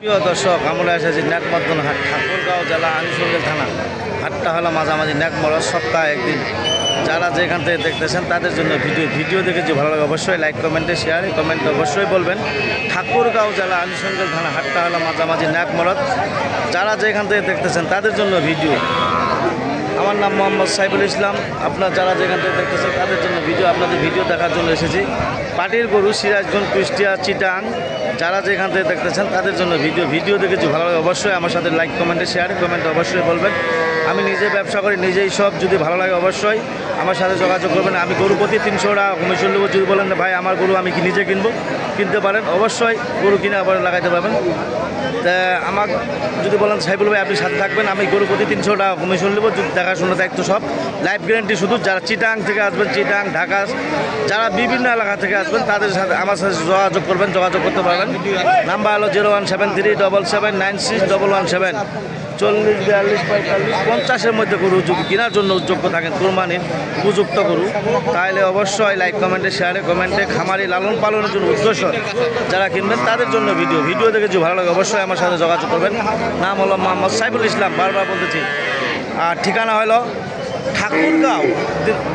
প্রিয় দর্শক, আমরা এসেছি ন্যাকমর্দন হাট, ঠাকুরগাঁও জেলা আনিসঙ্গেল থানা। হাটটা হলো মাঝামাঝি ন্যাকমরদ, সপ্তাহে একদিন। যারা যেখান থেকে দেখতেছেন তাদের জন্য ভিডিও দেখে যে ভালো লাগে অবশ্যই লাইক কমেন্টে শেয়ারে কমেন্টে অবশ্যই বলবেন। ঠাকুরগাঁও জেলা আনিসঙ্গেল থানা, হাটটা হলো মাঝামাঝি ন্যাকমরদ। যারা যেখান থেকে দেখতেছেন তাদের জন্য ভিডিও। আমার নাম মোহাম্মদ সাইফুল ইসলাম। আপনার যারা যেখান থেকে দেখতেছেন তাদের জন্য ভিডিও, আপনাদের ভিডিও দেখার জন্য এসেছি। পাটির গরু, সিরাজগঞ্জ, কুষ্টিয়া, চিটাং। যারা যেখান থেকে দেখতেছেন তাদের জন্য ভিডিও দেখেছি ভালো লাগে অবশ্যই আমার সাথে লাইক কমেন্টে শেয়ারে কমেন্টে অবশ্যই বলবেন। আমি নিজে ব্যবসা করি, নিজেই সব। যদি ভালো লাগে অবশ্যই আমার সাথে যোগাযোগ করবেন। আমি গরু প্রতি 300 টাকা কমিশন নেবো। যদি বলেন ভাই আমার গরু আমি নিজে কিনতে পারেন, অবশ্যই গরু কিনে আবার লাগাইতে পারবেন। তা আমার যদি বলেন সাইফুল ভাই আপনি সাথে থাকবেন, আমি গরু প্রতি 300 টাকা কমিশন নেবো। যদি দেখাশোনা দায়িত্ব সব, লাইফ গ্যারেন্টি শুধু। যারা চিটাং থেকে আসবেন, চিটাং, ঢাকা, যারা বিভিন্ন এলাকা থেকে আসবেন তাদের সাথে আমার সাথে যোগাযোগ করবেন, যোগাযোগ করতে পারবেন। নাম্বার হলো 01737776117। 40, 42, 45, 50-এর মধ্যে গরু যদি কেনার জন্য যোগ্য থাকেন, কোরবানির উপযুক্ত গরু, তাহলে অবশ্যই লাইক কমেন্টে শেয়ারে কমেন্টে খামারি লালন পালনের জন্য উদ্দেশ্য যারা কিনবেন তাদের জন্য ভিডিও দেখে যদি ভালো লাগে অবশ্যই আমার সাথে যোগাযোগ করবেন। নাম হলো মোহাম্মদ সাইফুল ইসলাম, বারবার বলতেছি। আর ঠিকানা হলো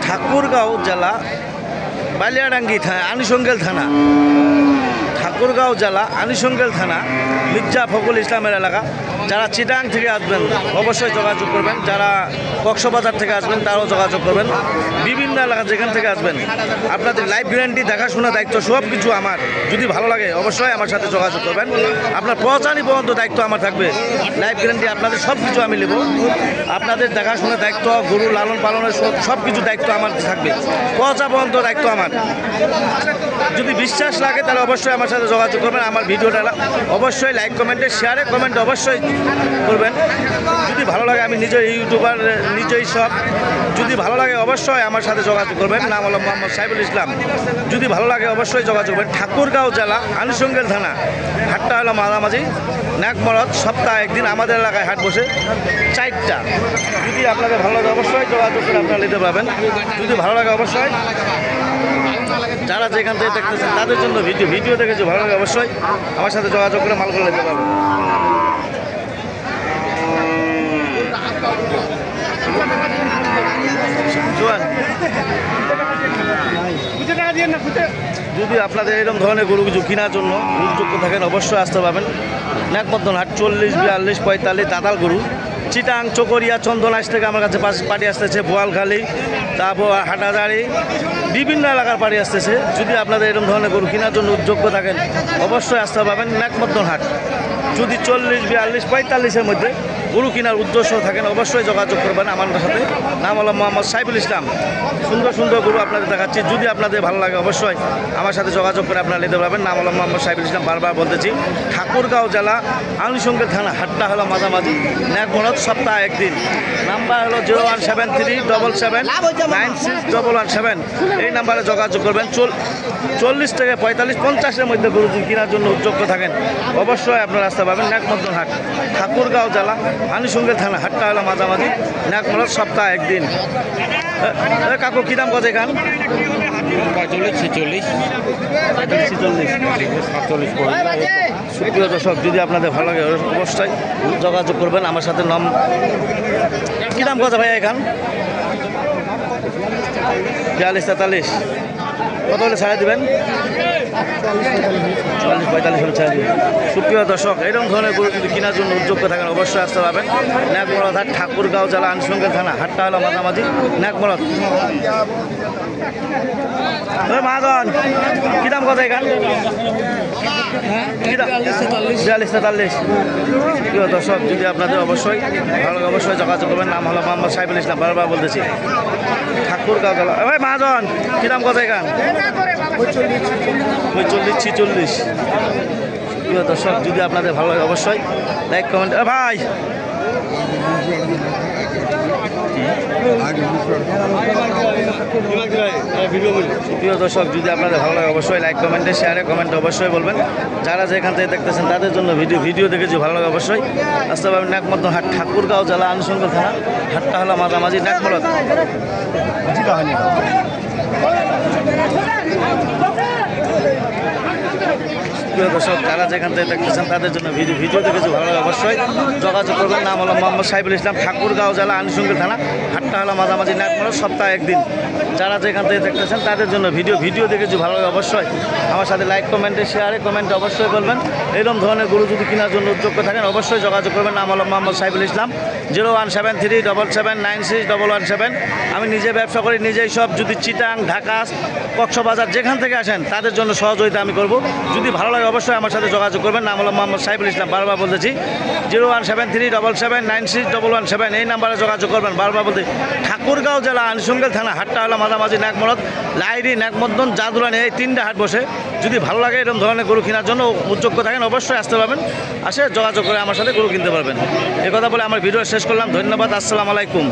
ঠাকুরগাঁও জেলা বালিয়াডাঙ্গি থানা, আনিসঙ্গেল থানা। ঠাকুরগাঁও জেলা আনিসঙ্গেল থানা, মির্জা ফখরুল ইসলামের এলাকা। যারা চিটাং থেকে আসবেন অবশ্যই যোগাযোগ করবেন। যারা কক্সবাজার থেকে আসবেন তারাও যোগাযোগ করবেন। বিভিন্ন এলাকা যেখান থেকে আসবেন আপনাদের লাইফ গ্যারান্টি, দেখাশোনা দায়িত্ব সব কিছু আমার। যদি ভালো লাগে অবশ্যই আমার সাথে যোগাযোগ করবেন। আপনার পৌঁছানি পর্যন্ত দায়িত্ব আমার থাকবে। লাইফ গ্যারান্টি আপনাদের সব কিছু আমি নেব। আপনাদের দেখাশোনা দায়িত্ব, গরু লালন পালনের সব কিছু দায়িত্ব আমার থাকবে। পৌঁছা পর্যন্ত দায়িত্ব আমার। যদি বিশ্বাস লাগে তাহলে অবশ্যই আমার সাথে যোগাযোগ করবেন। আমার ভিডিওটা অবশ্যই লাইক কমেন্টে শেয়ারে কমেন্টে অবশ্যই করবেন। যদি ভালো লাগে, আমি নিজে ইউটিউবার, নিজেই সব। যদি ভালো লাগে অবশ্যই আমার সাথে যোগাযোগ করবেন। নাম হলো মোহাম্মদ সাইফুল ইসলাম। যদি ভালো লাগে অবশ্যই যোগাযোগ করবেন। ঠাকুরগাঁও জেলা আনিসঙ্গেল থানা, হাটটা হলো মাঝামাঝি ন্যাকমরদ, সপ্তাহে একদিন। আমাদের এলাকায় হাট বসে 4টা। যদি আপনাদের ভালো লাগে অবশ্যই যোগাযোগ করে আপনারা নিতে পারবেন। যদি ভালো লাগে অবশ্যই যারা যেখান থেকে দেখতেছেন তাদের জন্য ভিডিও দেখেছি ভালো লাগে অবশ্যই আমার সাথে যোগাযোগ করে মালগুলো নিতে পারবেন। যদি আপনাদের এরকম ধরনের গরু কিছু কেনার জন্য যোগ্য থাকেন অবশ্যই আসতে পারবেন। ন্যাকমর্দন হাট 40, 42, 45 দাতাল গরু। চিটাং, চকরিয়া, চন্দনাইশ থেকে আমার কাছে পার্টি আসতেছে, বোয়ালখালী, তারপর হাটাজারি, বিভিন্ন এলাকার পার্টি আসতেছে। যদি আপনাদের এরকম ধরনের গরু কেনার জন্য যোগ্য থাকেন অবশ্যই আসতে পারবেন ন্যাকমর্দন হাট। যদি 40, 42, 45-এর মধ্যে গরু কেনার উদ্দেশ্য থাকেন অবশ্যই যোগাযোগ করবেন আমার সাথে। নাম হলো মোহাম্মদ সাইফুল ইসলাম। সুন্দর সুন্দর গরু আপনাদের দেখাচ্ছি। যদি আপনাদের ভালো লাগে অবশ্যই আমার সাথে যোগাযোগ করে আপনারা নিতে পারবেন। নাম হলো মোহাম্মদ সাইফুল ইসলাম, বারবার বলতেছি। ঠাকুরগাঁও জেলা আনিসঙ্গেল থানা, হাটটা হলো মাঝামাঝি ন্যাকমরদ, সপ্তাহে একদিন। নাম্বার হলো 0173777961117। এই নাম্বারে যোগাযোগ করবেন। 40 থেকে 45, 50-এর মধ্যে গরু কেনার জন্য যোগ্য থাকেন অবশ্যই আপনারা আসতে পারবেন ন্যাকমর্দন হাট, ঠাকুরগাঁও জেলা আনিসঙ্গেল থানা, হাটটা হলো মাঝামাঝি ন্যাকমরদ, সপ্তাহে একদিন। কাকু কী দাম কত এখান? 45, 46, সুপ্রিয় দর্শক, যদি আপনাদের ভালো লাগে অবশ্যই যোগাযোগ করবেন আমার সাথে। কী দাম কত ভাই এখান? 42, 43। কত হলে ছাড়া দেবেন? 40, 45 হলে ছাড়া দেবেন। সুপ্রিয় দর্শক, এরকম ধরনের গরু যদি কেনার জন্য উদ্যোগ থাকেন অবশ্যই আসতে পারবেন। ন্যাকমরদ হাট, ঠাকুরগাঁও জেলা আনিসঙ্গেল থানা, হাটটা হলো মাঝামাঝি ন্যাকমরদ। মহাজন কী দাম কত এখান? 42, 43। প্রিয় দর্শক, যদি আপনাদের অবশ্যই ভালো লাগে অবশ্যই যোগাযোগ করবেন। নাম হলো মোহাম্মদ সাইফুল ইসলাম, বারবার বলতেছি। ঠাকুরগাঁও জেলা। ভাই মহাজন কী দাম কত এখান? 45, 46। প্রিয় দর্শক, যদি আপনাদের ভালো লাগে অবশ্যই লাইক কমেন্ট। ভাই প্রিয় দর্শক, যদি আপনাদের ভালো লাগে অবশ্যই লাইক কমেন্টে শেয়ারে কমেন্টে অবশ্যই বলবেন। যারা যেখান থেকে দেখতেছেন তাদের জন্য ভিডিও দেখেছি ভালো লাগে অবশ্যই আসতে পারবেন। ন্যাকমর্দন হাট, ঠাকুরগাঁও জেলা আনিসঙ্গেল থানা, হাটটা হলো মাঝামাঝি ন্যাকমরদ। সুপ্রিয় দর্শক, যারা যেখান থেকে দেখতেছেন তাদের জন্য ভিডিও দেখেছি ভালো লাগে অবশ্যই যোগাযোগ করবেন। নাম হলো মোহাম্মদ সাইফুল ইসলাম, ঠাকুরগাঁও জেলা, আনুষঙ্গিক থানা, হাটটা হলো মাঝামাঝি নাটমোড়, সপ্তাহে একদিন। যারা যেখান থেকে দেখতেছেন তাদের জন্য ভিডিও দেখেছি ভালো লাগে অবশ্যই আমার সাথে লাইক, কমেন্টে, শেয়ারে, কমেন্টে অবশ্যই বলবেন। এরকম ধরনের গরু যদি কেনার জন্য উদ্যোগ থাকেন অবশ্যই যোগাযোগ করবেন। নাম হলো মোহাম্মদ সাইফুল ইসলাম, 01737796117। আমি নিজে ব্যবসা করি, নিজেই সব। যদি চিটাং, ঢাকা, কক্সবাজার যেখান থেকে আসেন তাদের জন্য সহযোগিতা আমি করব। যদি ভালো লাগে অবশ্যই আমার সাথে যোগাযোগ করবেন। নাম হলো মোহাম্মদ সাইফুল ইসলাম, বারবার বলতেছি 01737796117 এই নাম্বারে যোগাযোগ করবেন। বারবার বলতে ঠাকুরগাঁও জেলা, আনুষঙ্গিক থানা, হাটটা হলো মাঝামাঝি নাকমরদ, লাইরি, নাকমদ্দন, জাদুরানি, এই 3টা হাট বসে। যদি ভালো লাগে এরকম ধরনের গরু কেনার জন্য উদ্যোগ থাকেন অবশ্যই আসতে পারবেন, আসে যোগাযোগ করে আমার সাথে গরু কিনতে পারবেন। এ কথা বলে আমার ভিডিও শেষ করলাম। ধন্যবাদ, আসসালামু আলাইকুম।